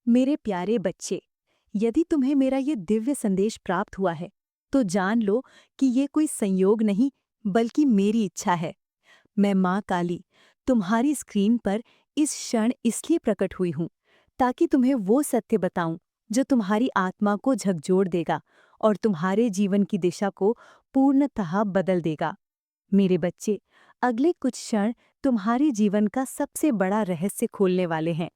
मेरे प्यारे बच्चे, यदि तुम्हें मेरा ये दिव्य संदेश प्राप्त हुआ है, तो जान लो कि ये कोई संयोग नहीं, बल्कि मेरी इच्छा है। मैं माँ काली, तुम्हारी स्क्रीन पर इस क्षण इसलिए प्रकट हुई हूँ, ताकि तुम्हें वो सत्य बताऊं, जो तुम्हारी आत्मा को झकझोर देगा और तुम्हारे जीवन की दिशा को पूर्णतः बदल देगा। मेरे बच्चे, अगले कुछ क्षण तुम्हारे जीवन का सबसे बड़ा रहस्य खोलने वाले हैं।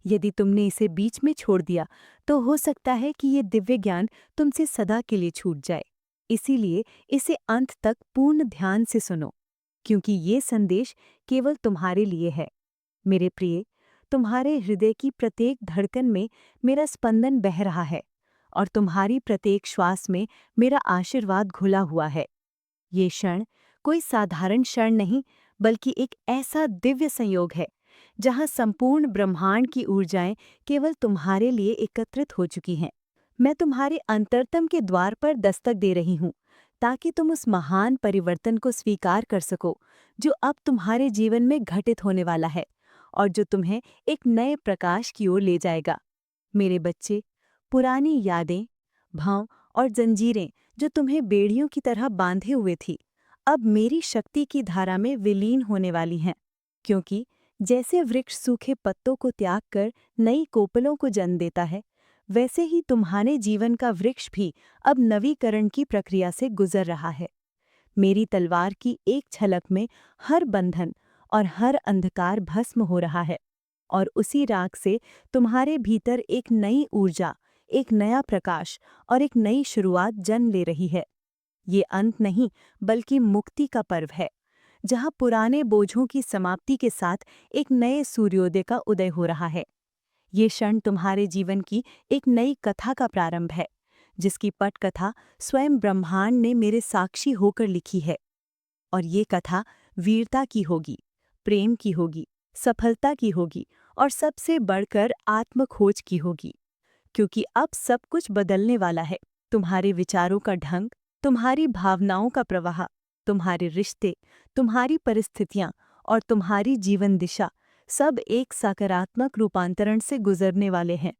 यदि तुमने इसे बीच में छोड़ दिया, तो हो सकता है कि ये दिव्य ज्ञान तुमसे सदा के लिए छूट जाए। इसीलिए इसे अंत तक पूर्ण ध्यान से सुनो, क्योंकि ये संदेश केवल तुम्हारे लिए है। मेरे प्रिय, तुम्हारे हृदय की प्रत्येक धड़कन में मेरा स्पंदन बह रहा है और तुम्हारी प्रत्येक श्वास में मेरा आशीर्वाद घुला हुआ है। ये क्षण कोई साधारण क्षण नहीं, बल्कि एक ऐसा दिव्य संयोग है जहां संपूर्ण ब्रह्मांड की ऊर्जाएं केवल तुम्हारे लिए एकत्रित हो चुकी हैं। मैं तुम्हारे अंतरतम के द्वार पर दस्तक दे रही हूं, ताकि तुम उस महान परिवर्तन को स्वीकार कर सको जो अब तुम्हारे जीवन में घटित होने वाला है और जो तुम्हें एक नए प्रकाश की ओर ले जाएगा। मेरे बच्चे, पुरानी यादें, भाव और जंजीरें जो तुम्हें बेड़ियों की तरह बांधे हुए थी, अब मेरी शक्ति की धारा में विलीन होने वाली हैं। क्योंकि जैसे वृक्ष सूखे पत्तों को त्याग कर नई कोपलों को जन्म देता है, वैसे ही तुम्हारे जीवन का वृक्ष भी अब नवीकरण की प्रक्रिया से गुजर रहा है। मेरी तलवार की एक झलक में हर बंधन और हर अंधकार भस्म हो रहा है, और उसी राग से तुम्हारे भीतर एक नई ऊर्जा, एक नया प्रकाश और एक नई शुरुआत जन्म ले रही है। ये अंत नहीं, बल्कि मुक्ति का पर्व है, जहाँ पुराने बोझों की समाप्ति के साथ एक नए सूर्योदय का उदय हो रहा है। ये क्षण तुम्हारे जीवन की एक नई कथा का प्रारंभ है, जिसकी पटकथा स्वयं ब्रह्मांड ने मेरे साक्षी होकर लिखी है। और ये कथा वीरता की होगी, प्रेम की होगी, सफलता की होगी और सबसे बढ़कर आत्मखोज की होगी। क्योंकि अब सब कुछ बदलने वाला है। तुम्हारे विचारों का ढंग, तुम्हारी भावनाओं का प्रवाह, तुम्हारे रिश्ते, तुम्हारी परिस्थितियां और तुम्हारी जीवन दिशा सब एक सकारात्मक रूपांतरण से गुजरने वाले हैं।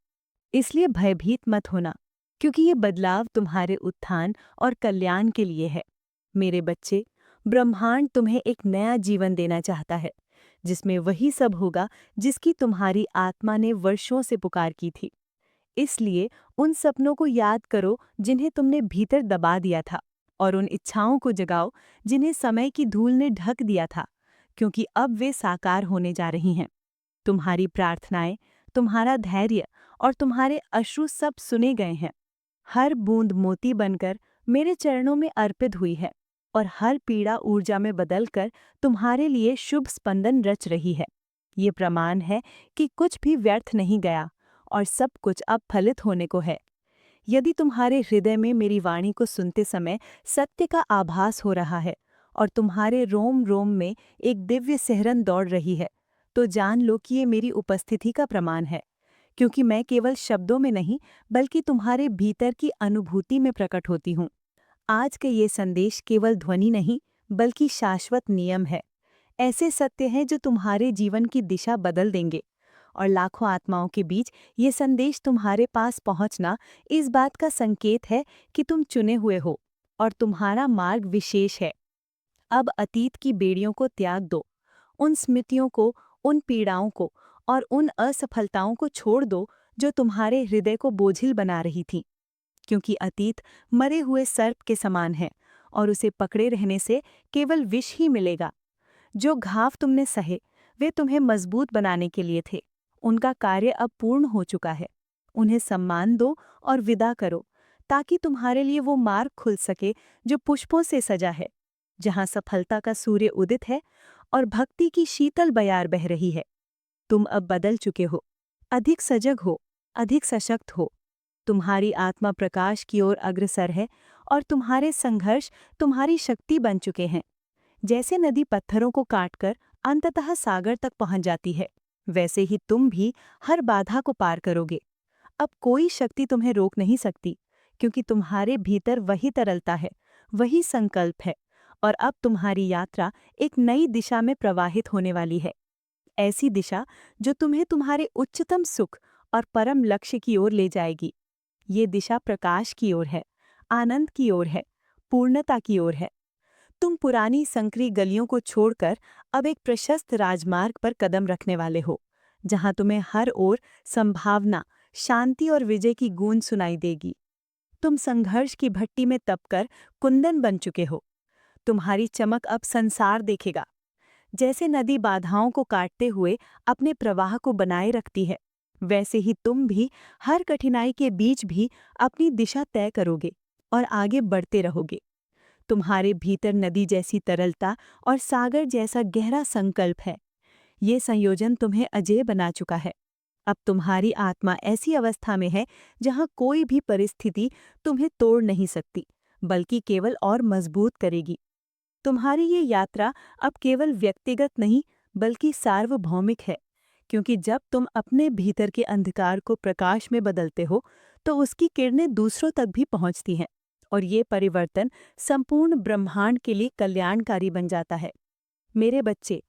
इसलिए भयभीत मत होना, क्योंकि ये बदलाव तुम्हारे उत्थान और कल्याण के लिए है। मेरे बच्चे, ब्रह्मांड तुम्हें एक नया जीवन देना चाहता है, जिसमें वही सब होगा जिसकी तुम्हारी आत्मा ने वर्षों से पुकार की थी। इसलिए उन सपनों को याद करो जिन्हें तुमने भीतर दबा दिया था, और उन इच्छाओं को जगाओ जिन्हें समय की धूल ने ढक दिया था, क्योंकि अब वे साकार होने जा रही हैं। तुम्हारी प्रार्थनाएं, तुम्हारा धैर्य और तुम्हारे अश्रु सब सुने गए हैं। हर बूंद मोती बनकर मेरे चरणों में अर्पित हुई है, और हर पीड़ा ऊर्जा में बदलकर तुम्हारे लिए शुभ स्पंदन रच रही है। ये प्रमाण है कि कुछ भी व्यर्थ नहीं गया और सब कुछ अब फलित होने को है। यदि तुम्हारे हृदय में मेरी वाणी को सुनते समय सत्य का आभास हो रहा है और तुम्हारे रोम रोम में एक दिव्य सिहरन दौड़ रही है, तो जान लो कि ये मेरी उपस्थिति का प्रमाण है। क्योंकि मैं केवल शब्दों में नहीं, बल्कि तुम्हारे भीतर की अनुभूति में प्रकट होती हूँ। आज का ये संदेश केवल ध्वनि नहीं, बल्कि शाश्वत नियम है। ऐसे सत्य हैं जो तुम्हारे जीवन की दिशा बदल देंगे। और लाखों आत्माओं के बीच ये संदेश तुम्हारे पास पहुंचना इस बात का संकेत है कि तुम चुने हुए हो और तुम्हारा मार्ग विशेष है। अब अतीत की बेड़ियों को त्याग दो, उन स्मृतियों को, उन पीड़ाओं को और उन असफलताओं को छोड़ दो जो तुम्हारे हृदय को बोझिल बना रही थीं। क्योंकि अतीत मरे हुए सर्प के समान है और उसे पकड़े रहने से केवल विष ही मिलेगा। जो घाव तुमने सहे, वे तुम्हें मजबूत बनाने के लिए थे। उनका कार्य अब पूर्ण हो चुका है। उन्हें सम्मान दो और विदा करो, ताकि तुम्हारे लिए वो मार्ग खुल सके जो पुष्पों से सजा है, जहां सफलता का सूर्य उदित है और भक्ति की शीतल बयार बह रही है। तुम अब बदल चुके हो, अधिक सजग हो, अधिक सशक्त हो। तुम्हारी आत्मा प्रकाश की ओर अग्रसर है और तुम्हारे संघर्ष तुम्हारी शक्ति बन चुके हैं। जैसे नदी पत्थरों को काटकर अंततः सागर तक पहुंच जाती है, वैसे ही तुम भी हर बाधा को पार करोगे। अब कोई शक्ति तुम्हें रोक नहीं सकती, क्योंकि तुम्हारे भीतर वही तरलता है, वही संकल्प है, और अब तुम्हारी यात्रा एक नई दिशा में प्रवाहित होने वाली है। ऐसी दिशा जो तुम्हें तुम्हारे उच्चतम सुख और परम लक्ष्य की ओर ले जाएगी। ये दिशा प्रकाश की ओर है, आनंद की ओर है, पूर्णता की ओर है। तुम पुरानी संकरी गलियों को छोड़कर अब एक प्रशस्त राजमार्ग पर कदम रखने वाले हो, जहां तुम्हें हर ओर संभावना, शांति और विजय की गूंज सुनाई देगी। तुम संघर्ष की भट्टी में तपकर कुंदन बन चुके हो। तुम्हारी चमक अब संसार देखेगा। जैसे नदी बाधाओं को काटते हुए अपने प्रवाह को बनाए रखती है, वैसे ही तुम भी हर कठिनाई के बीच भी अपनी दिशा तय करोगे और आगे बढ़ते रहोगे। तुम्हारे भीतर नदी जैसी तरलता और सागर जैसा गहरा संकल्प है। ये संयोजन तुम्हें अजेय बना चुका है। अब तुम्हारी आत्मा ऐसी अवस्था में है जहां कोई भी परिस्थिति तुम्हें तोड़ नहीं सकती, बल्कि केवल और मजबूत करेगी। तुम्हारी ये यात्रा अब केवल व्यक्तिगत नहीं, बल्कि सार्वभौमिक है, क्योंकि जब तुम अपने भीतर के अंधकार को प्रकाश में बदलते हो, तो उसकी किरणें दूसरों तक भी पहुंचती हैं, और ये परिवर्तन संपूर्ण ब्रह्मांड के लिए कल्याणकारी बन जाता है। मेरे बच्चे,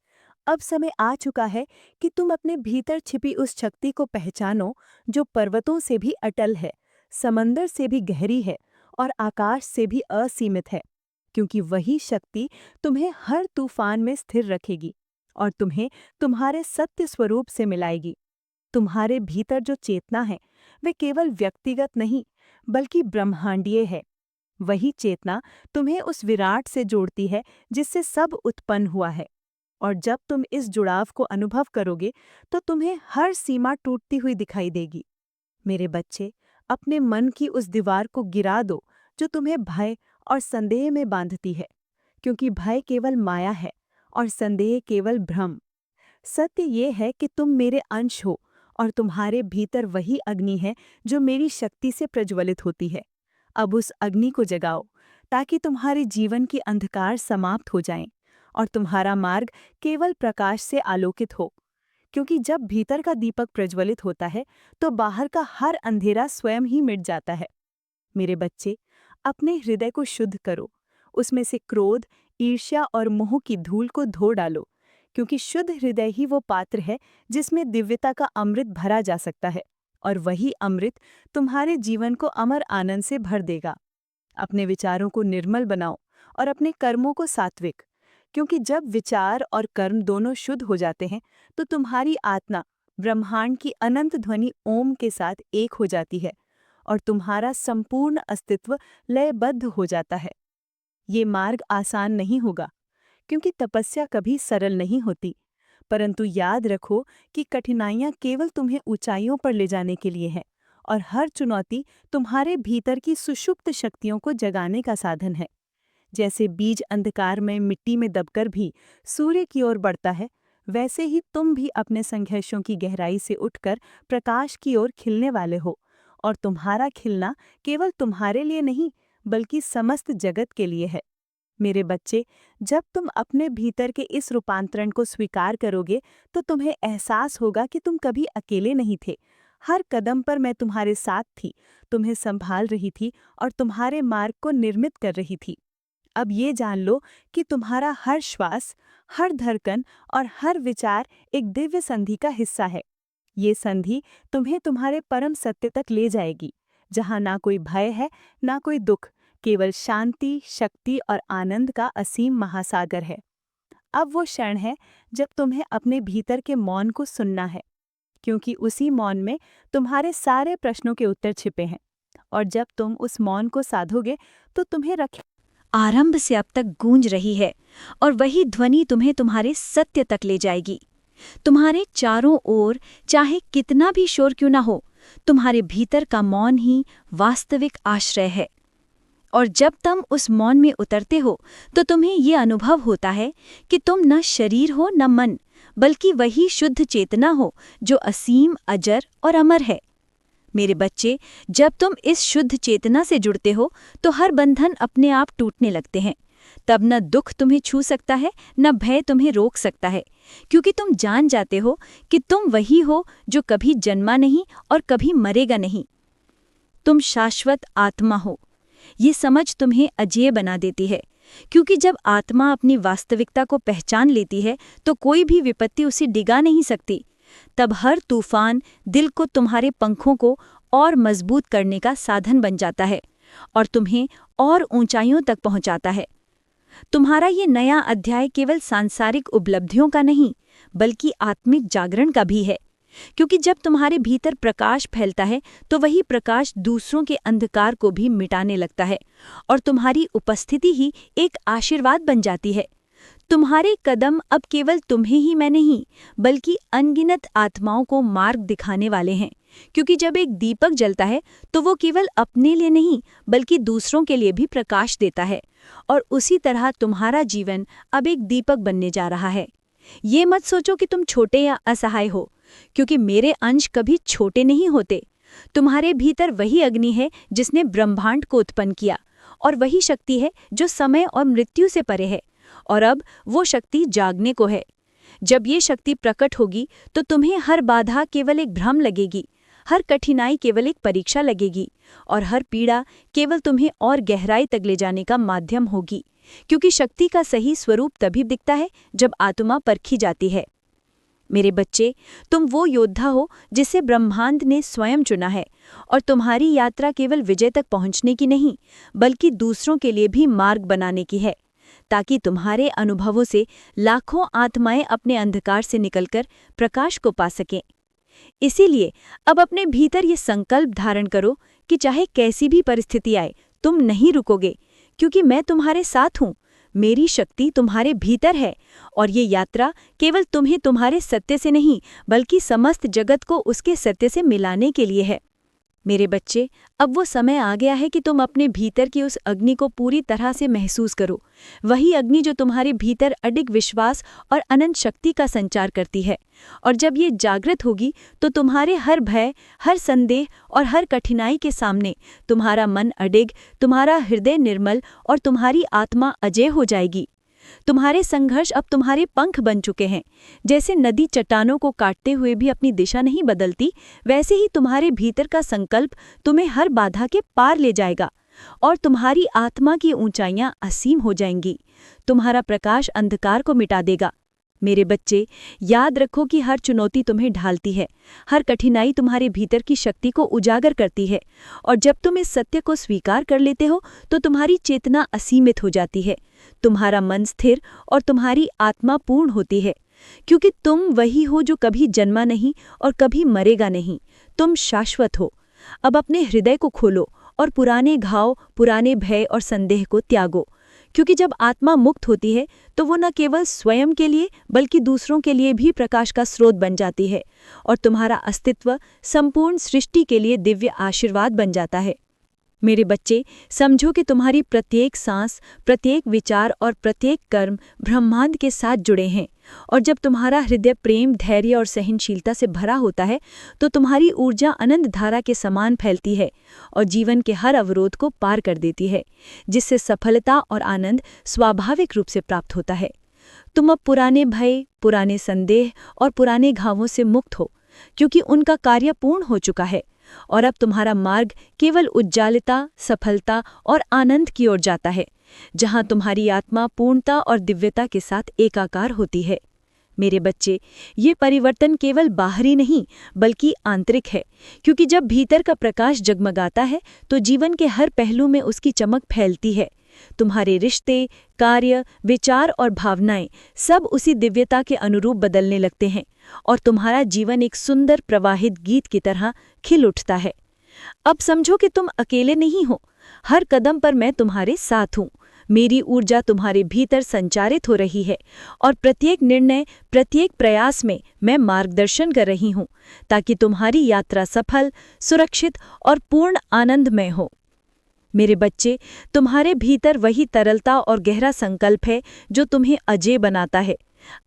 अब समय आ चुका है कि तुम अपने भीतर छिपी उस शक्ति को पहचानो जो पर्वतों से भी अटल है, समंदर से भी गहरी है और आकाश से भी असीमित है, क्योंकि वही शक्ति तुम्हें हर तूफान में स्थिर रखेगी और तुम्हें तुम्हारे सत्य स्वरूप से मिलाएगी। तुम्हारे भीतर जो चेतना है, वे केवल व्यक्तिगत नहीं, बल्कि ब्रह्मांडीय है। वही चेतना तुम्हें उस विराट से जोड़ती है जिससे सब उत्पन्न हुआ है। और जब तुम इस जुड़ाव को अनुभव करोगे, तो तुम्हें हर सीमा टूटती हुई दिखाई देगी। मेरे बच्चे, अपने मन की उस दीवार को गिरा दो जो तुम्हें भय और संदेह में बांधती है, क्योंकि भय केवल माया है और संदेह केवल भ्रम। सत्य ये है कि तुम मेरे अंश हो और तुम्हारे भीतर वही अग्नि है जो मेरी शक्ति से प्रज्वलित होती है। अब उस अग्नि को जगाओ, ताकि तुम्हारे जीवन की अंधकार समाप्त हो जाएं और तुम्हारा मार्ग केवल प्रकाश से आलोकित हो। क्योंकि जब भीतर का दीपक प्रज्वलित होता है, तो बाहर का हर अंधेरा स्वयं ही मिट जाता है। मेरे बच्चे, अपने हृदय को शुद्ध करो। उसमें से क्रोध, ईर्ष्या और मोह की धूल को धो डालो, क्योंकि शुद्ध हृदय ही वो पात्र है जिसमें दिव्यता का अमृत भरा जा सकता है, और वही अमृत तुम्हारे जीवन को अमर आनंद से भर देगा। अपने विचारों को निर्मल बनाओ और अपने कर्मों को सात्विक, क्योंकि जब विचार और कर्म दोनों शुद्ध हो जाते हैं, तो तुम्हारी आत्मा ब्रह्मांड की अनंत ध्वनि ओम के साथ एक हो जाती है और तुम्हारा संपूर्ण अस्तित्व लयबद्ध हो जाता है। ये मार्ग आसान नहीं होगा, क्योंकि तपस्या कभी सरल नहीं होती, परंतु याद रखो कि कठिनाइयां केवल तुम्हें ऊंचाइयों पर ले जाने के लिए है, और हर चुनौती तुम्हारे भीतर की सुषुप्त शक्तियों को जगाने का साधन है। जैसे बीज अंधकार में मिट्टी में दबकर भी सूर्य की ओर बढ़ता है, वैसे ही तुम भी अपने संघर्षों की गहराई से उठकर प्रकाश की ओर खिलने वाले हो, और तुम्हारा खिलना केवल तुम्हारे लिए नहीं, बल्कि समस्त जगत के लिए है। मेरे बच्चे, जब तुम अपने भीतर के इस रूपांतरण को स्वीकार करोगे, तो तुम्हें एहसास होगा कि तुम कभी अकेले नहीं थे। हर कदम पर मैं तुम्हारे साथ थी, तुम्हें संभाल रही थी और तुम्हारे मार्ग को निर्मित कर रही थी। अब ये जान लो कि तुम्हारा हर श्वास, हर धड़कन और हर विचार एक दिव्य संधि का हिस्सा है। ये संधि तुम्हें तुम्हारे परम सत्य तक ले जाएगी, जहाँ ना कोई भय है, ना कोई दुख, केवल शांति, शक्ति और आनंद का असीम महासागर है। अब वो क्षण है जब तुम्हें अपने भीतर के मौन को सुनना है, क्योंकि उसी मौन में तुम्हारे सारे प्रश्नों के उत्तर छिपे हैं। और जब तुम उस मौन को साधोगे, तो तुम्हें आरंभ से अब तक गूंज रही है, और वही ध्वनि तुम्हें तुम्हारे सत्य तक ले जाएगी। तुम्हारे चारों ओर चाहे कितना भी शोर क्यों ना हो, तुम्हारे भीतर का मौन ही वास्तविक आश्रय है। और जब तुम उस मौन में उतरते हो, तो तुम्हें ये अनुभव होता है कि तुम न शरीर हो न मन, बल्कि वही शुद्ध चेतना हो जो असीम, अजर और अमर है। मेरे बच्चे, जब तुम इस शुद्ध चेतना से जुड़ते हो, तो हर बंधन अपने आप टूटने लगते हैं। तब न दुख तुम्हें छू सकता है, न भय तुम्हें रोक सकता है, क्योंकि तुम जान जाते हो कि तुम वही हो जो कभी जन्मा नहीं और कभी मरेगा नहीं। तुम शाश्वत आत्मा हो। ये समझ तुम्हें अजेय बना देती है, क्योंकि जब आत्मा अपनी वास्तविकता को पहचान लेती है, तो कोई भी विपत्ति उसे डिगा नहीं सकती। तब हर तूफान दिल को तुम्हारे पंखों को और मजबूत करने का साधन बन जाता है और तुम्हें और ऊंचाइयों तक पहुंचाता है। तुम्हारा ये नया अध्याय केवल सांसारिक उपलब्धियों का नहीं, बल्कि आत्मिक जागरण का भी है, क्योंकि जब तुम्हारे भीतर प्रकाश फैलता है तो वही प्रकाश दूसरों के अंधकार को भी मिटाने लगता है और तुम्हारी उपस्थिति ही एक आशीर्वाद बन जाती है। तुम्हारे कदम अब केवल तुम्हें ही मैं नहीं, बल्कि अनगिनत आत्माओं को मार्ग दिखाने वाले हैं, क्योंकि जब एक दीपक जलता है तो वो केवल अपने लिए नहीं, बल्कि दूसरों के लिए भी प्रकाश देता है। और उसी तरह तुम्हारा जीवन अब एक दीपक बनने जा रहा है। ये मत सोचो कि तुम छोटे या असहाय हो, क्योंकि मेरे अंश कभी छोटे नहीं होते। तुम्हारे भीतर वही अग्नि है जिसने ब्रह्मांड को उत्पन्न किया, और वही शक्ति है जो समय और मृत्यु से परे है, और अब वो शक्ति जागने को है। जब ये शक्ति प्रकट होगी तो तुम्हें हर बाधा केवल एक भ्रम लगेगी, हर कठिनाई केवल एक परीक्षा लगेगी, और हर पीड़ा केवल तुम्हें और गहराई तक ले जाने का माध्यम होगी, क्योंकि शक्ति का सही स्वरूप तभी दिखता है जब आत्मा परखी जाती है। मेरे बच्चे, तुम वो योद्धा हो जिसे ब्रह्मांड ने स्वयं चुना है, और तुम्हारी यात्रा केवल विजय तक पहुंचने की नहीं, बल्कि दूसरों के लिए भी मार्ग बनाने की है, ताकि तुम्हारे अनुभवों से लाखों आत्माएं अपने अंधकार से निकलकर प्रकाश को पा सकें। इसीलिए अब अपने भीतर ये संकल्प धारण करो कि चाहे कैसी भी परिस्थिति आए, तुम नहीं रुकोगे, क्योंकि मैं तुम्हारे साथ हूँ। मेरी शक्ति तुम्हारे भीतर है, और ये यात्रा केवल तुम्हें तुम्हारे सत्य से नहीं, बल्कि समस्त जगत को उसके सत्य से मिलाने के लिए है। मेरे बच्चे, अब वो समय आ गया है कि तुम अपने भीतर की उस अग्नि को पूरी तरह से महसूस करो, वही अग्नि जो तुम्हारे भीतर अडिग विश्वास और अनंत शक्ति का संचार करती है। और जब ये जागृत होगी तो तुम्हारे हर भय, हर संदेह और हर कठिनाई के सामने तुम्हारा मन अडिग, तुम्हारा हृदय निर्मल और तुम्हारी आत्मा अजय हो जाएगी। तुम्हारे संघर्ष अब तुम्हारे पंख बन चुके हैं। जैसे नदी चट्टानों को काटते हुए भी अपनी दिशा नहीं बदलती, वैसे ही तुम्हारे भीतर का संकल्प तुम्हें हर बाधा के पार ले जाएगा, और तुम्हारी आत्मा की ऊंचाइयां असीम हो जाएंगी। तुम्हारा प्रकाश अंधकार को मिटा देगा। मेरे बच्चे, याद रखो कि हर चुनौती तुम्हें ढालती है, हर कठिनाई तुम्हारे भीतर की शक्ति को उजागर करती है, और जब तुम इस सत्य को स्वीकार कर लेते हो तो तुम्हारी चेतना असीमित हो जाती है, तुम्हारा मन स्थिर और तुम्हारी आत्मा पूर्ण होती है, क्योंकि तुम वही हो जो कभी जन्मा नहीं और कभी मरेगा नहीं। तुम शाश्वत हो। अब अपने हृदय को खोलो और पुराने घाव, पुराने भय और संदेह को त्यागो, क्योंकि जब आत्मा मुक्त होती है तो वो न केवल स्वयं के लिए बल्कि दूसरों के लिए भी प्रकाश का स्रोत बन जाती है, और तुम्हारा अस्तित्व संपूर्ण सृष्टि के लिए दिव्य आशीर्वाद बन जाता है। मेरे बच्चे, समझो कि तुम्हारी प्रत्येक सांस, प्रत्येक विचार और प्रत्येक कर्म ब्रह्मांड के साथ जुड़े हैं, और जब तुम्हारा हृदय प्रेम, धैर्य और सहनशीलता से भरा होता है तो तुम्हारी ऊर्जा अनंत धारा के समान फैलती है और जीवन के हर अवरोध को पार कर देती है, जिससे सफलता और आनंद स्वाभाविक रूप से प्राप्त होता है। तुम अब पुराने भय, पुराने संदेह और पुराने घावों से मुक्त हो, क्योंकि उनका कार्य पूर्ण हो चुका है, और अब तुम्हारा मार्ग केवल उज्ज्वलता, सफलता और आनंद की ओर जाता है, जहां तुम्हारी आत्मा पूर्णता और दिव्यता के साथ एकाकार होती है। मेरे बच्चे, ये परिवर्तन केवल बाहरी नहीं बल्कि आंतरिक है, क्योंकि जब भीतर का प्रकाश जगमगाता है तो जीवन के हर पहलू में उसकी चमक फैलती है। तुम्हारे रिश्ते, कार्य, विचार और भावनाएं सब उसी दिव्यता के अनुरूप बदलने लगते हैं, और तुम्हारा जीवन एक सुंदर प्रवाहित गीत की तरह खिल उठता है। अब समझो कि तुम अकेले नहीं हो। हर कदम पर मैं तुम्हारे साथ हूँ। मेरी ऊर्जा तुम्हारे भीतर संचारित हो रही है, और प्रत्येक निर्णय, प्रत्येक प्रयास में मैं मार्गदर्शन कर रही हूँ, ताकि तुम्हारी यात्रा सफल, सुरक्षित और पूर्ण आनंदमय हो। मेरे बच्चे, तुम्हारे भीतर वही तरलता और गहरा संकल्प है जो तुम्हें अजेय बनाता है।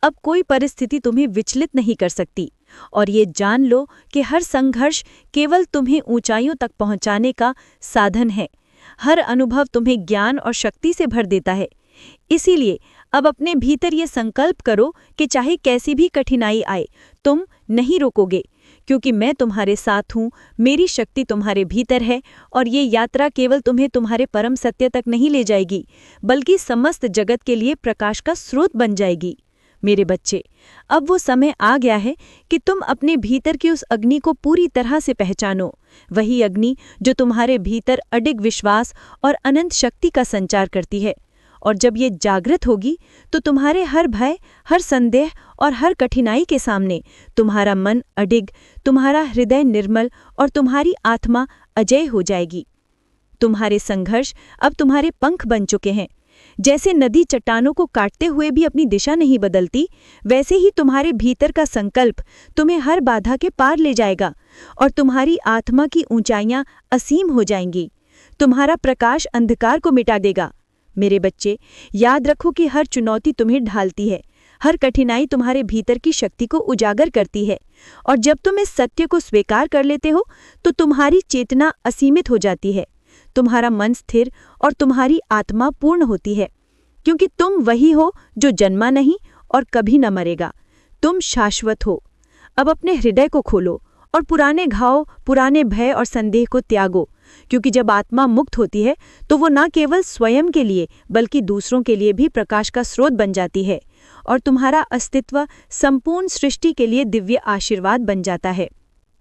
अब कोई परिस्थिति तुम्हें विचलित नहीं कर सकती, और ये जान लो कि हर संघर्ष केवल तुम्हें ऊंचाइयों तक पहुंचाने का साधन है। हर अनुभव तुम्हें ज्ञान और शक्ति से भर देता है। इसीलिए अब अपने भीतर ये संकल्प करो कि चाहे कैसी भी कठिनाई आए, तुम नहीं रोकोगे, क्योंकि मैं तुम्हारे साथ हूँ। मेरी शक्ति तुम्हारे भीतर है, और ये यात्रा केवल तुम्हें तुम्हारे परम सत्य तक नहीं ले जाएगी, बल्कि समस्त जगत के लिए प्रकाश का स्रोत बन जाएगी। मेरे बच्चे, अब वो समय आ गया है कि तुम अपने भीतर की उस अग्नि को पूरी तरह से पहचानो, वही अग्नि जो तुम्हारे भीतर अडिग विश्वास और अनंत शक्ति का संचार करती है। और जब ये जागृत होगी तो तुम्हारे हर भय, हर संदेह और हर कठिनाई के सामने तुम्हारा मन अडिग, तुम्हारा हृदय निर्मल और तुम्हारी आत्मा अजेय हो जाएगी। तुम्हारे संघर्ष अब तुम्हारे पंख बन चुके हैं। जैसे नदी चट्टानों को काटते हुए भी अपनी दिशा नहीं बदलती, वैसे ही तुम्हारे भीतर का संकल्प तुम्हें हर बाधा के पार ले जाएगा और तुम्हारी आत्मा की ऊंचाइयां असीम हो जाएंगी। तुम्हारा प्रकाश अंधकार को मिटा देगा। मेरे बच्चे, याद रखो कि हर चुनौती तुम्हें ढालती है, हर कठिनाई तुम्हारे भीतर की शक्ति को उजागर करती है। और जब तुम इस सत्य को स्वीकार कर लेते हो तो तुम्हारी चेतना असीमित हो जाती है, तुम्हारा मन स्थिर और तुम्हारी आत्मा पूर्ण होती है, क्योंकि तुम वही हो जो जन्मा नहीं और कभी न मरेगा। तुम शाश्वत हो। अब अपने हृदय को खोलो और पुराने घाव, पुराने भय और संदेह को त्यागो, क्योंकि जब आत्मा मुक्त होती है तो वो न केवल स्वयं के लिए बल्कि दूसरों के लिए भी प्रकाश का स्रोत बन जाती है और तुम्हारा अस्तित्व संपूर्ण सृष्टि के लिए दिव्य आशीर्वाद बन जाता है।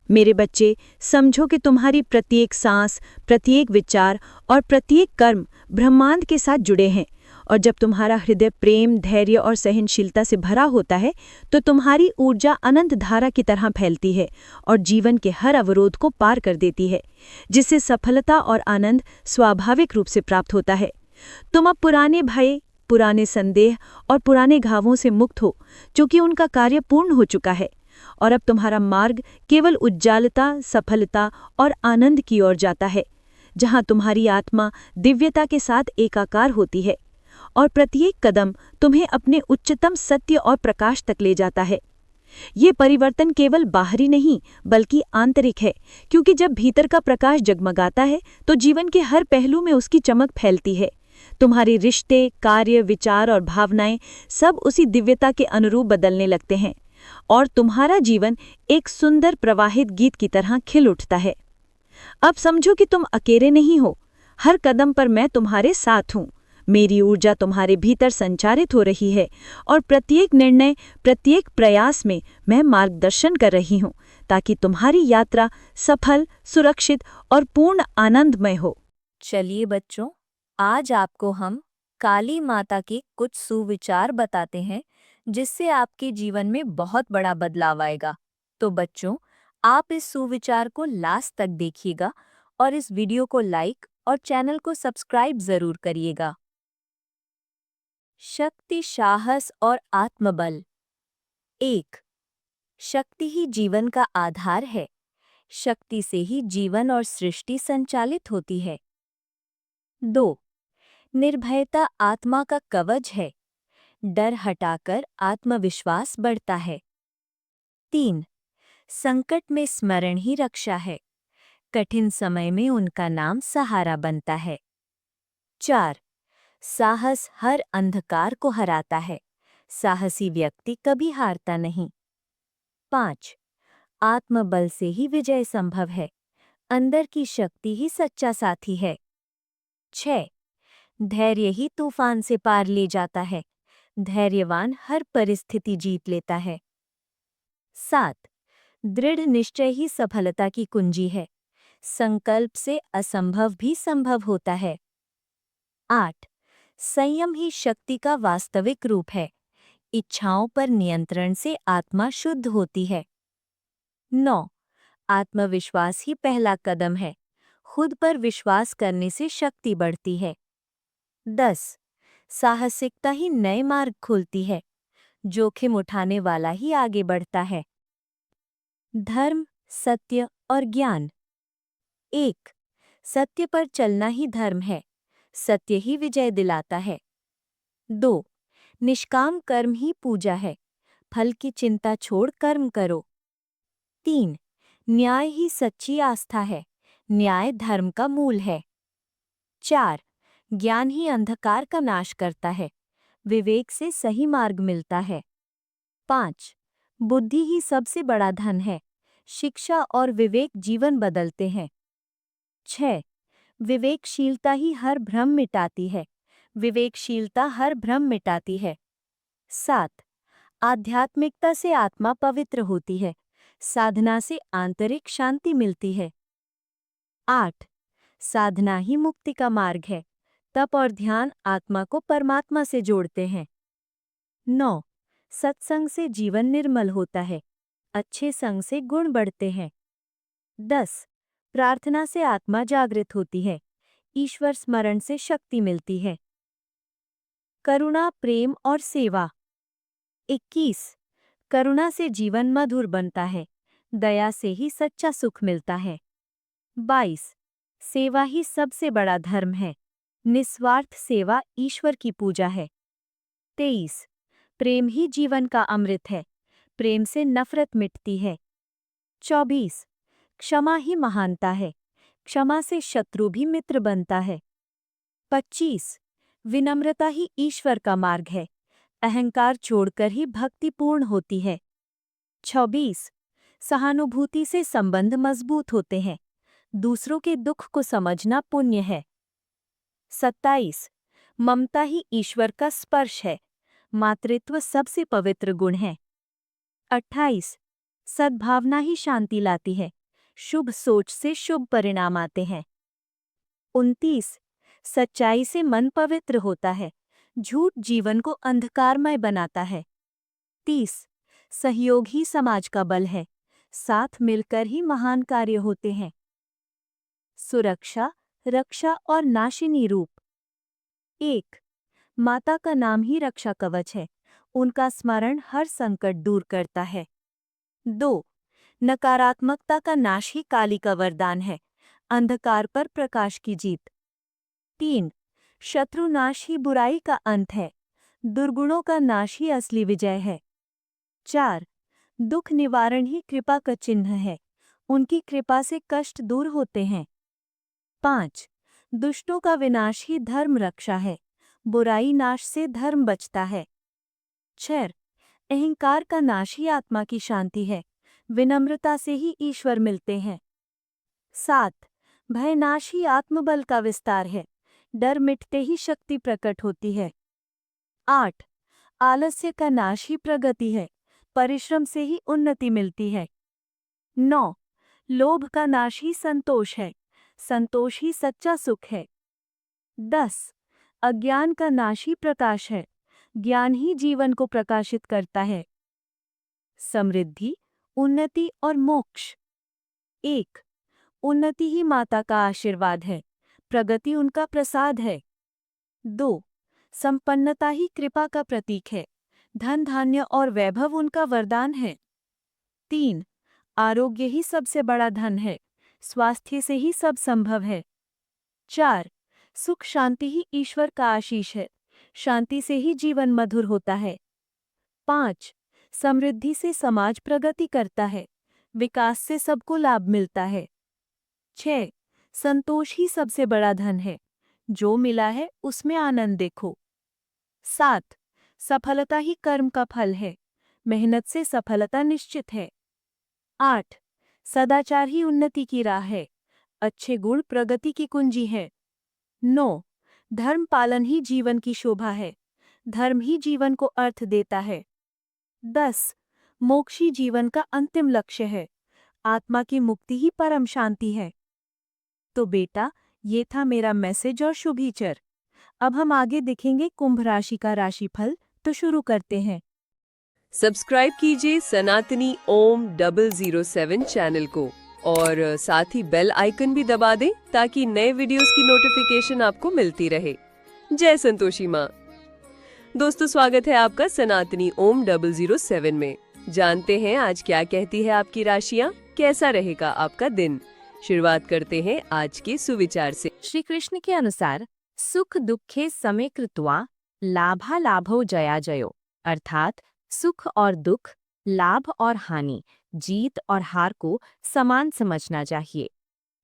मेरे बच्चे, समझो कि तुम्हारी प्रत्येक सांस, प्रत्येक विचार और प्रत्येक कर्म ब्रह्मांड के साथ जुड़े हैं। और जब तुम्हारा हृदय प्रेम, धैर्य और सहनशीलता से भरा होता है तो तुम्हारी ऊर्जा अनंत धारा की तरह फैलती है और जीवन के हर अवरोध को पार कर देती है, जिससे सफलता और आनंद स्वाभाविक रूप से प्राप्त होता है। तुम अब पुराने भय, पुराने संदेह और पुराने घावों से मुक्त हो, क्योंकि उनका कार्य पूर्ण हो चुका है। और अब तुम्हारा मार्ग केवल उज्ज्वलता, सफलता और आनंद की ओर जाता है, जहां तुम्हारी आत्मा दिव्यता के साथ एकाकार होती है और प्रत्येक कदम तुम्हें अपने उच्चतम सत्य और प्रकाश तक ले जाता है। ये परिवर्तन केवल बाहरी नहीं बल्कि आंतरिक है, क्योंकि जब भीतर का प्रकाश जगमगाता है तो जीवन के हर पहलू में उसकी चमक फैलती है। तुम्हारे रिश्ते, कार्य, विचार और भावनाएं सब उसी दिव्यता के अनुरूप बदलने लगते हैं और तुम्हारा जीवन एक सुंदर प्रवाहित गीत की तरह खिल उठता है। अब समझो कि तुम अकेले नहीं हो। हर कदम पर मैं तुम्हारे साथ हूँ। मेरी ऊर्जा तुम्हारे भीतर संचारित हो रही है और प्रत्येक निर्णय, प्रत्येक प्रयास में मैं मार्गदर्शन कर रही हूँ, ताकि तुम्हारी यात्रा सफल, सुरक्षित और पूर्ण आनंदमय हो। चलिए बच्चों, आज आपको हम काली माता के कुछ सुविचार बताते हैं जिससे आपके जीवन में बहुत बड़ा बदलाव आएगा। तो बच्चों, आप इस सुविचार को लास्ट तक देखिएगा और इस वीडियो को लाइक और चैनल को सब्सक्राइब जरूर करिएगा। शक्ति, साहस और आत्मबल। 1. शक्ति ही जीवन का आधार है। शक्ति से ही जीवन और सृष्टि संचालित होती है। 2. निर्भयता आत्मा का कवच है। डर हटाकर आत्मविश्वास बढ़ता है। 3. संकट में स्मरण ही रक्षा है। कठिन समय में उनका नाम सहारा बनता है। 4. साहस हर अंधकार को हराता है। साहसी व्यक्ति कभी हारता नहीं। 5. आत्मबल से ही विजय संभव है। अंदर की शक्ति ही सच्चा साथी है। 6. धैर्य ही तूफान से पार ले जाता है। धैर्यवान हर परिस्थिति जीत लेता है। 7. दृढ़ निश्चय ही सफलता की कुंजी है। संकल्प से असंभव भी संभव होता है। 8. संयम ही शक्ति का वास्तविक रूप है। इच्छाओं पर नियंत्रण से आत्मा शुद्ध होती है। 9. आत्मविश्वास ही पहला कदम है। खुद पर विश्वास करने से शक्ति बढ़ती है। 10. साहसिकता ही नए मार्ग खोलती है। जोखिम उठाने वाला ही आगे बढ़ता है। धर्म, सत्य और ज्ञान। 1. सत्य पर चलना ही धर्म है। सत्य ही विजय दिलाता है। 2. निष्काम कर्म ही पूजा है। फल की चिंता छोड़ कर्म करो। 3. न्याय ही सच्ची आस्था है। न्याय धर्म का मूल है। 4. ज्ञान ही अंधकार का नाश करता है। विवेक से सही मार्ग मिलता है। 5. बुद्धि ही सबसे बड़ा धन है। शिक्षा और विवेक जीवन बदलते हैं। 6. विवेकशीलता ही हर भ्रम मिटाती है। विवेकशीलता हर भ्रम मिटाती है। 7. आध्यात्मिकता से आत्मा पवित्र होती है। साधना से आंतरिक शांति मिलती है। 8. साधना ही मुक्ति का मार्ग है। तप और ध्यान आत्मा को परमात्मा से जोड़ते हैं। 9. सत्संग से जीवन निर्मल होता है। अच्छे संग से गुण बढ़ते हैं। 10. प्रार्थना से आत्मा जागृत होती है। ईश्वर स्मरण से शक्ति मिलती है। करुणा, प्रेम और सेवा। 21. करुणा से जीवन मधुर बनता है। दया से ही सच्चा सुख मिलता है। 22. सेवा ही सबसे बड़ा धर्म है। निस्वार्थ सेवा ईश्वर की पूजा है। 23. प्रेम ही जीवन का अमृत है। प्रेम से नफरत मिटती है। 24. क्षमा ही महानता है। क्षमा से शत्रु भी मित्र बनता है। 25. विनम्रता ही ईश्वर का मार्ग है। अहंकार छोड़कर ही भक्ति पूर्ण होती है। 26. सहानुभूति से संबंध मजबूत होते हैं। दूसरों के दुख को समझना पुण्य है। 27. ममता ही ईश्वर का स्पर्श है। मातृत्व सबसे पवित्र गुण है। 28. सद्भावना ही शांति लाती है। शुभ सोच से शुभ परिणाम आते हैं। 29. सच्चाई से मन पवित्र होता है। झूठ जीवन को अंधकारमय बनाता है। 30. सहयोग ही समाज का बल है। साथ मिलकर ही महान कार्य होते हैं। सुरक्षा, रक्षा और नाशिनी रूप। 1. माता का नाम ही रक्षा कवच है। उनका स्मरण हर संकट दूर करता है। 2. नकारात्मकता का नाश ही काली का वरदान है। अंधकार पर प्रकाश की जीत। 3. शत्रुनाश ही बुराई का अंत है। दुर्गुणों का नाश ही असली विजय है। 4. दुख निवारण ही कृपा का चिन्ह है। उनकी कृपा से कष्ट दूर होते हैं। 5. दुष्टों का विनाश ही धर्म रक्षा है। बुराई नाश से धर्म बचता है। 6. अहंकार का नाश ही आत्मा की शांति है। विनम्रता से ही ईश्वर मिलते हैं। 7. भय नाश ही आत्मबल का विस्तार है। डर मिटते ही शक्ति प्रकट होती है। 8. आलस्य का नाश ही प्रगति है। परिश्रम से ही उन्नति मिलती है। 9. लोभ का नाश ही संतोष है। संतोष ही सच्चा सुख है। 10. अज्ञान का नाश ही प्रकाश है। ज्ञान ही जीवन को प्रकाशित करता है। समृद्धि, उन्नति और मोक्ष। 1. उन्नति ही माता का आशीर्वाद है। प्रगति उनका प्रसाद है। 2. संपन्नता ही कृपा का प्रतीक है। धन धान्य और वैभव उनका वरदान है। 3. आरोग्य ही सबसे बड़ा धन है। स्वास्थ्य से ही सब संभव है। 4. सुख शांति ही ईश्वर का आशीष है। शांति से ही जीवन मधुर होता है। 5. समृद्धि से समाज प्रगति करता है। विकास से सबको लाभ मिलता है। 6. संतोष ही सबसे बड़ा धन है। जो मिला है उसमें आनंद देखो। 7. सफलता ही कर्म का फल है। मेहनत से सफलता निश्चित है। 8. सदाचार ही उन्नति की राह है। अच्छे गुण प्रगति की कुंजी है। 9. धर्म पालन ही जीवन की शोभा है। धर्म ही जीवन को अर्थ देता है। 10. मोक्ष ही जीवन का अंतिम लक्ष्य है। आत्मा की मुक्ति ही परम शांति है। तो बेटा, ये था मेरा मैसेज और शुभीचर। अब हम आगे देखेंगे कुंभ राशि का राशिफल, तो शुरू करते हैं। सब्सक्राइब कीजिए सनातनी ओम 007 चैनल को और साथ ही बेल आइकन भी दबा दें ताकि नए वीडियोस की नोटिफिकेशन आपको मिलती रहे। जय संतोषी माँ। दोस्तों, स्वागत है आपका सनातनी ओम 007 में। जानते हैं आज क्या कहती है आपकी राशियाँ, कैसा रहेगा आपका दिन। शुरुआत करते हैं आज के सुविचार से। श्री कृष्ण के अनुसार सुख दुखे समे कृत्वा लाभा लाभो जया जयो, अर्थात सुख और दुख, लाभ और हानि, जीत और हार को समान समझना चाहिए।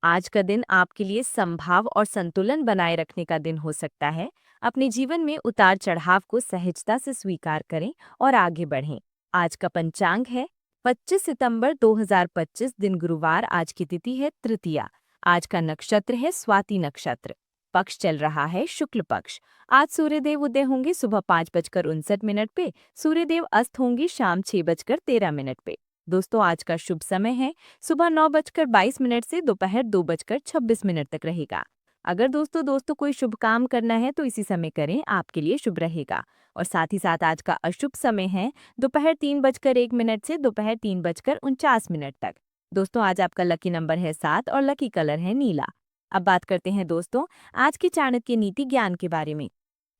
आज का दिन आपके लिए संभाव और संतुलन बनाए रखने का दिन हो सकता है। अपने जीवन में उतार चढ़ाव को सहजता से स्वीकार करें और आगे बढ़ें। आज का पंचांग है 25 सितंबर 2025, दिन गुरुवार। आज की तिथि है तृतीया। आज का नक्षत्र है स्वाति नक्षत्र। पक्ष चल रहा है शुक्ल पक्ष। आज सूर्यदेव उदय होंगे सुबह 5:59 पे, सूर्यदेव अस्त होंगे शाम 6:13 पे। दोस्तों आज का शुभ समय है सुबह 9:22 से दोपहर 2:26 तक रहेगा। अगर दोस्तों कोई शुभ काम करना है तो इसी समय करें, आपके लिए शुभ रहेगा। और साथ ही साथ आज का अशुभ समय है दोपहर 3:01 से दोपहर 3:49 तक। दोस्तों आज आपका लकी नंबर है 7 और लकी कलर है नीला। अब बात करते हैं दोस्तों आज की चाणक्य नीति ज्ञान के बारे में।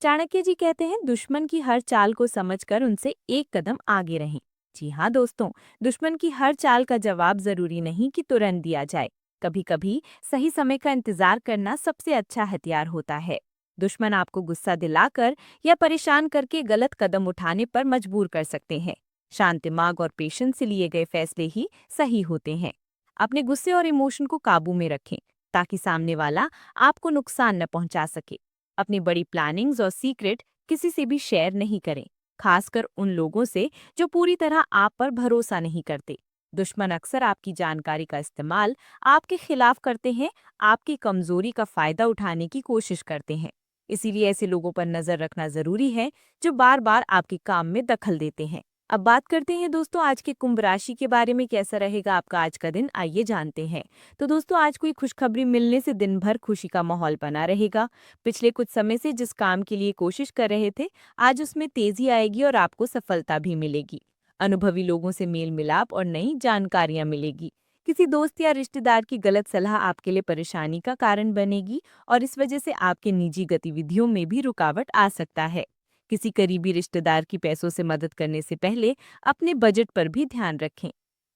चाणक्य जी कहते हैं दुश्मन की हर चाल को समझकर उनसे एक कदम आगे रहें। जी हाँ दोस्तों, दुश्मन की हर चाल का जवाब जरूरी नहीं कि तुरंत दिया जाए। कभी कभी सही समय का इंतजार करना सबसे अच्छा हथियार होता है। दुश्मन आपको गुस्सा दिलाकर या परेशान करके गलत कदम उठाने पर मजबूर कर सकते हैं। शांत दिमाग और पेशेंस से लिए गए फैसले ही सही होते हैं। अपने गुस्से और इमोशन को काबू में रखें ताकि सामने वाला आपको नुकसान न पहुंचा सके। अपनी बड़ी प्लानिंग्स और सीक्रेट किसी से भी शेयर नहीं करें, खासकर उन लोगों से जो पूरी तरह आप पर भरोसा नहीं करते। दुश्मन अक्सर आपकी जानकारी का इस्तेमाल आपके खिलाफ करते हैं, आपकी कमजोरी का फायदा उठाने की कोशिश करते हैं। इसीलिए ऐसे लोगों पर नजर रखना जरूरी है जो बार बार आपके काम में दखल देते हैं। अब बात करते हैं दोस्तों आज के कुंभ राशि के बारे में। कैसा रहेगा आपका आज का दिन, आइए जानते हैं। तो दोस्तों आज कोई खुशखबरी मिलने से दिन भर खुशी का माहौल बना रहेगा। पिछले कुछ समय से जिस काम के लिए कोशिश कर रहे थे, आज उसमें तेजी आएगी और आपको सफलता भी मिलेगी। अनुभवी लोगों से मेल मिलाप और नई जानकारियां मिलेगी। किसी दोस्त या रिश्तेदार की गलत सलाह आपके लिए परेशानी का कारण बनेगी और इस वजह से आपके निजी गतिविधियों में भी रुकावट आ सकता है। किसी करीबी रिश्तेदार की पैसों से मदद करने से पहले अपने बजट पर भी ध्यान रखें।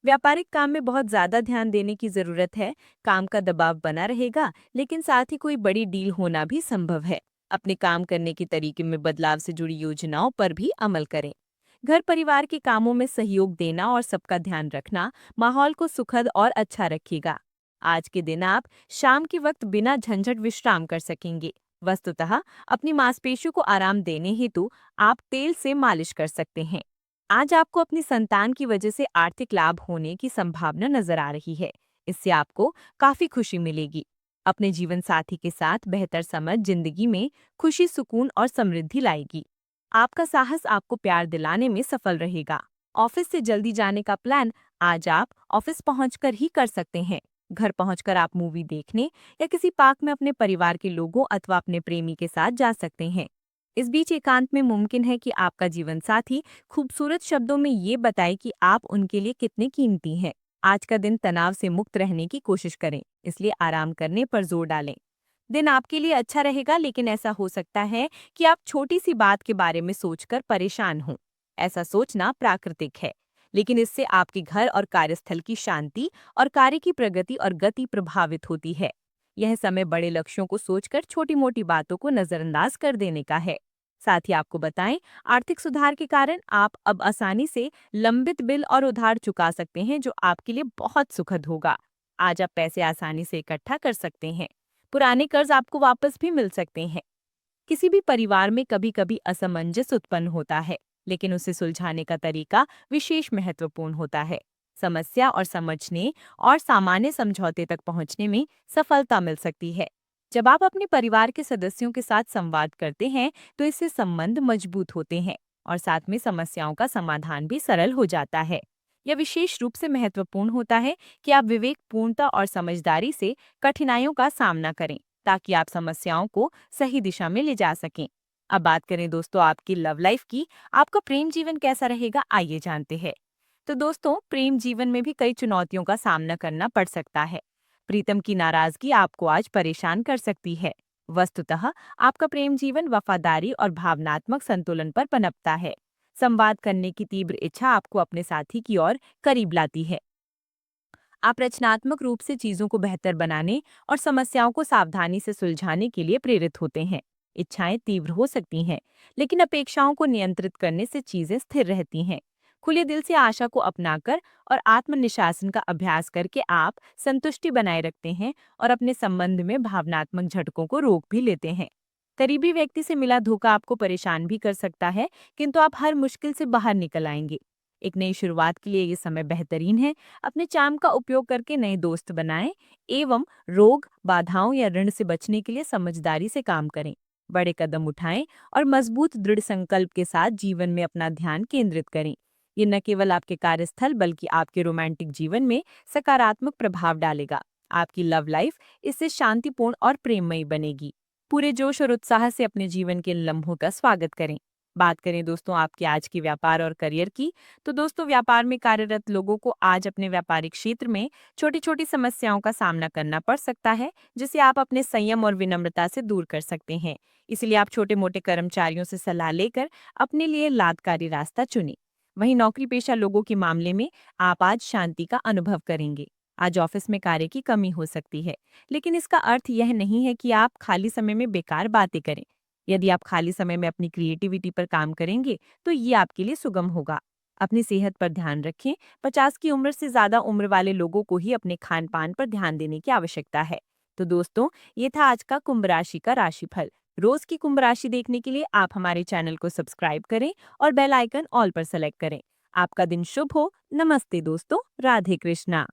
व्यापारिक काम में बहुत ज्यादा ध्यान देने की जरूरत है। काम का दबाव बना रहेगा, लेकिन साथ ही कोई बड़ी डील होना भी संभव है। अपने काम करने के तरीके में बदलाव से जुड़ी योजनाओं पर भी अमल करें। घर परिवार के कामों में सहयोग देना और सबका ध्यान रखना माहौल को सुखद और अच्छा रखेगा। आज के दिन आप शाम के वक्त बिना झंझट विश्राम कर सकेंगे। वस्तुतः अपनी मांसपेशियों को आराम देने हेतु आप तेल से मालिश कर सकते हैं। आज आपको अपनी संतान की वजह से आर्थिक लाभ होने की संभावना नजर आ रही है। इससे आपको काफी खुशी मिलेगी। अपने जीवन साथी के साथ बेहतर समझ जिंदगी में खुशी, सुकून और समृद्धि लाएगी। आपका साहस आपको प्यार दिलाने में सफल रहेगा। ऑफिस से जल्दी जाने का प्लान आज आप ऑफिस पहुंचकर ही कर सकते हैं। घर पहुंचकर आप मूवी देखने या किसी पार्क में अपने परिवार के लोगों अथवा अपने प्रेमी के साथ जा सकते हैं। इस बीच एकांत में मुमकिन है कि आपका जीवन साथी खूबसूरत शब्दों में ये बताए कि आप उनके लिए कितने कीमती हैं। आज का दिन तनाव से मुक्त रहने की कोशिश करें, इसलिए आराम करने पर जोर डालें। दिन आपके लिए अच्छा रहेगा, लेकिन ऐसा हो सकता है कि आप छोटी सी बात के बारे में सोचकर परेशान हों। ऐसा सोचना प्राकृतिक है, लेकिन इससे आपके घर और कार्यस्थल की शांति और कार्य की प्रगति और गति प्रभावित होती है। यह समय बड़े लक्ष्यों को सोचकर छोटी मोटी बातों को नजरअंदाज कर देने का है। साथ ही आपको बताएं, आर्थिक सुधार के कारण आप अब आसानी से लंबित बिल और उधार चुका सकते हैं, जो आपके लिए बहुत सुखद होगा। आज आप पैसे आसानी से इकट्ठा कर सकते हैं। पुराने कर्ज आपको वापस भी मिल सकते हैं। किसी भी परिवार में कभी कभी असमंजस उत्पन्न होता है, लेकिन उसे सुलझाने का तरीका विशेष महत्वपूर्ण होता है। समस्या और समझने और सामान्य समझौते तक पहुंचने में सफलता मिल सकती है। जब आप अपने परिवार के सदस्यों के साथ संवाद करते हैं तो इससे संबंध मजबूत होते हैं और साथ में समस्याओं का समाधान भी सरल हो जाता है। यह विशेष रूप से महत्वपूर्ण होता है कि आप विवेकपूर्णता और समझदारी से कठिनाइयों का सामना करें, ताकि आप समस्याओं को सही दिशा में ले जा सकें। अब बात करें दोस्तों आपकी लव लाइफ की। आपका प्रेम जीवन कैसा रहेगा, आइए जानते हैं। तो दोस्तों प्रेम जीवन में भी कई चुनौतियों का सामना करना पड़ सकता है। प्रीतम की नाराजगी आपको आज परेशान कर सकती है। वस्तुतः आपका प्रेम जीवन वफादारी और भावनात्मक संतुलन पर पनपता है। संवाद करने की तीव्र इच्छा आपको अपने साथी की ओर करीब लाती है। आप रचनात्मक रूप से चीजों को बेहतर बनाने और समस्याओं को सावधानी से सुलझाने के लिए प्रेरित होते हैं। इच्छाएं तीव्र हो सकती हैं, लेकिन अपेक्षाओं को नियंत्रित करने से चीजें स्थिर रहती हैं। खुले दिल से आशा को अपनाकर और आत्मनिशासन का अभ्यास करके आप संतुष्टि बनाए रखते हैं और अपने संबंध में भावनात्मक झटकों को रोक भी लेते हैं। करीबी व्यक्ति से मिला धोखा आपको परेशान भी कर सकता है, किंतु आप हर मुश्किल से बाहर निकल आएंगे। एक नई शुरुआत के लिए ये समय बेहतरीन है। अपने चार्म का उपयोग करके नए दोस्त बनाएं एवं रोग, बाधाओं या ऋण से बचने के लिए समझदारी से काम करें। बड़े कदम उठाएं और मजबूत दृढ़ संकल्प के साथ जीवन में अपना ध्यान केंद्रित करें। ये न केवल आपके कार्यस्थल बल्कि आपके रोमांटिक जीवन में सकारात्मक प्रभाव डालेगा। आपकी लव लाइफ इससे शांतिपूर्ण और प्रेममयी बनेगी। पूरे जोश और उत्साह से अपने जीवन के लम्हों का स्वागत करें। बात करें दोस्तों आपके आज के व्यापार और करियर की, तो दोस्तों व्यापार में कार्यरत लोगों को आज अपने व्यापारिक क्षेत्र में छोटी छोटी समस्याओं का सामना करना पड़ सकता है, जिसे आप अपने संयम और विनम्रता से दूर कर सकते हैं। इसलिए आप छोटे मोटे कर्मचारियों से सलाह लेकर अपने लिए लाभकारी रास्ता चुनें। वहीं नौकरी पेशा लोगों के मामले में आप आज शांति का अनुभव करेंगे। आज ऑफिस में कार्य की कमी हो सकती है, लेकिन इसका अर्थ यह नहीं है कि आप खाली समय में बेकार बातें करें। यदि आप खाली समय में अपनी क्रिएटिविटी पर काम करेंगे तो ये आपके लिए सुगम होगा। अपनी सेहत पर ध्यान रखें। 50 की उम्र से ज्यादा उम्र वाले लोगों को ही अपने खान पान पर ध्यान देने की आवश्यकता है। तो दोस्तों, ये था आज का कुंभ राशि का राशिफल। रोज की कुंभ राशि देखने के लिए आप हमारे चैनल को सब्सक्राइब करें और बेल आइकन ऑल पर सेलेक्ट करें। आपका दिन शुभ हो। नमस्ते दोस्तों, राधे कृष्णा।